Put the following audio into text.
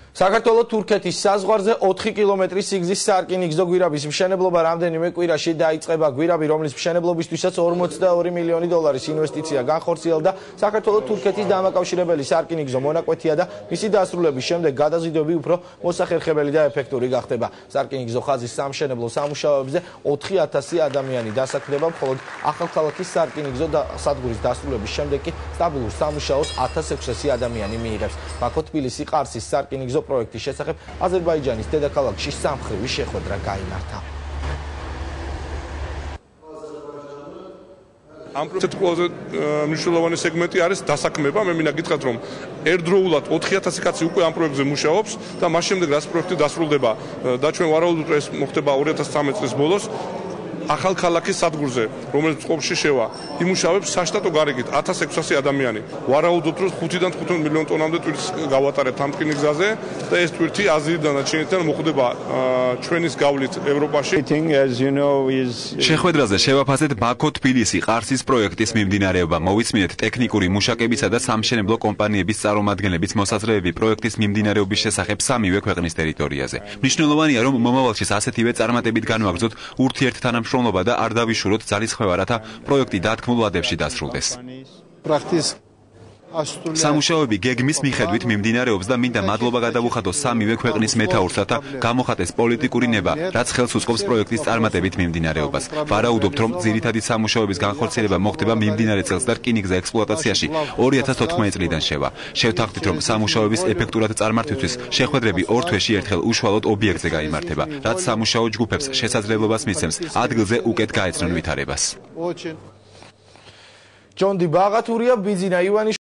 საქართველოს თურქეთის საზღვარზე 4 კილომეტრის სიგრძის სარკინიგზო გვირაბის მშენებლობა რამდენიმე კვირაში დაიწყება. გვირაბი, რომლის მშენებლობისთვისაც 42 მილიონი დოლარის ინვესტიცია განხორციელდა, საქართველოს თურქეთის დამაკავშირებელი სარკინიგზო მონაკვეთია და მისი დასრულების შემდეგ გადაზიდვები უფრო მოსახერხებელი და ეფექტური გახდება. სარკინიგზო ხაზის სამშენებლო სამუშაოებზე 4000 ადამიანი დასაქმდება, მხოლოდ ახალქალაქის სარკინიგზო სადგურის დასრულების შემდეგ კი სტაბილურ სამუშაოს 1600 ადამიანი მიიღებს. ბაქო თბილისი ყარსის სარკინიგზო პროექტის შესახებ აზერბაიჯანის დედაქალაქში სამხრივი შეხვედრა გაიმართა. ამ პროექტის ყველაზე მნიშვნელოვანი სეგმენტი არის დასაქმება. მე მინდა გითხრათ, რომ ერთდროულად 4000 კაცი უკვე ამ პროექტზე მუშაობს და მას შემდეგ რაც პროექტი დასრულდება და ჩვენ ვარაუდობთ, ეს მოხდება 2013 წლის ბოლოს. ახალქალაქის სადგურზე, რომელიც წყობაში შევა, იმუშავებს საშტატო გარიგით 1600 ადამიანი. ვარაუდობთ, რომ 5-დან 15 მილიონ ტონამდე ტვირთს გავატარებთ ამ რკინიგზაზე და ეს ტვირთი აზიიდან და ჩინეთიდან მოხვდება ჩვენის გავლით ევროპაში. შეხვედრაზე შევაფასეთ ბაქო-თბილისი ყარსის პროექტის მიმდინარეობა. მოვისმინეთ ტექნიკური მუშაკებისა და სამშენებლო კომპანიების წარმომადგენლების მოსაზრებები პროექტის მიმდინარეობის შესახებ სამივე ქვეყნის ტერიტორიაზე. მნიშვნელოვანია, რომ მომავალშიც ასეთივე წარმატებით განვაგრძოთ ურთიერთთანამშრომლობა და არ დავიშუროთ ძალისხმევა, რათა პროექტი დათქმულ ვადებში დასრულდეს. სამუშაოები გეგმის მიხედვით მიმდინარეობს და მინდა მადლობა გადავუხადოს სამივე ქვეყნის მეთაურს, რათა გამოხატეს პოლიტიკური ნება, რაც ხელს უწყობს პროექტის წარმატებით მიმდინარეობას. ვარაუდობთ, რომ ძირითადი სამუშაოების განხორციელება მოხდება მიმდინარე წელს და რკინიგზა ექსპლუატაციაში 2014 წლიდან შევა. შევთანხმდით, რომ სამუშაოების ეფექტურად წარმართვისთვის შეხვედრები 2 თვეში ერთხელ უშუალოდ ობიექტზე გაიმართება, რაც სამუშაო ჯგუფებს შესაძლებლობას მისცემს ადგილზე უკეთ გაეცნონ ვითარებას. ჯონდი ბაღათურია, ბიძინა ივანიშვილი.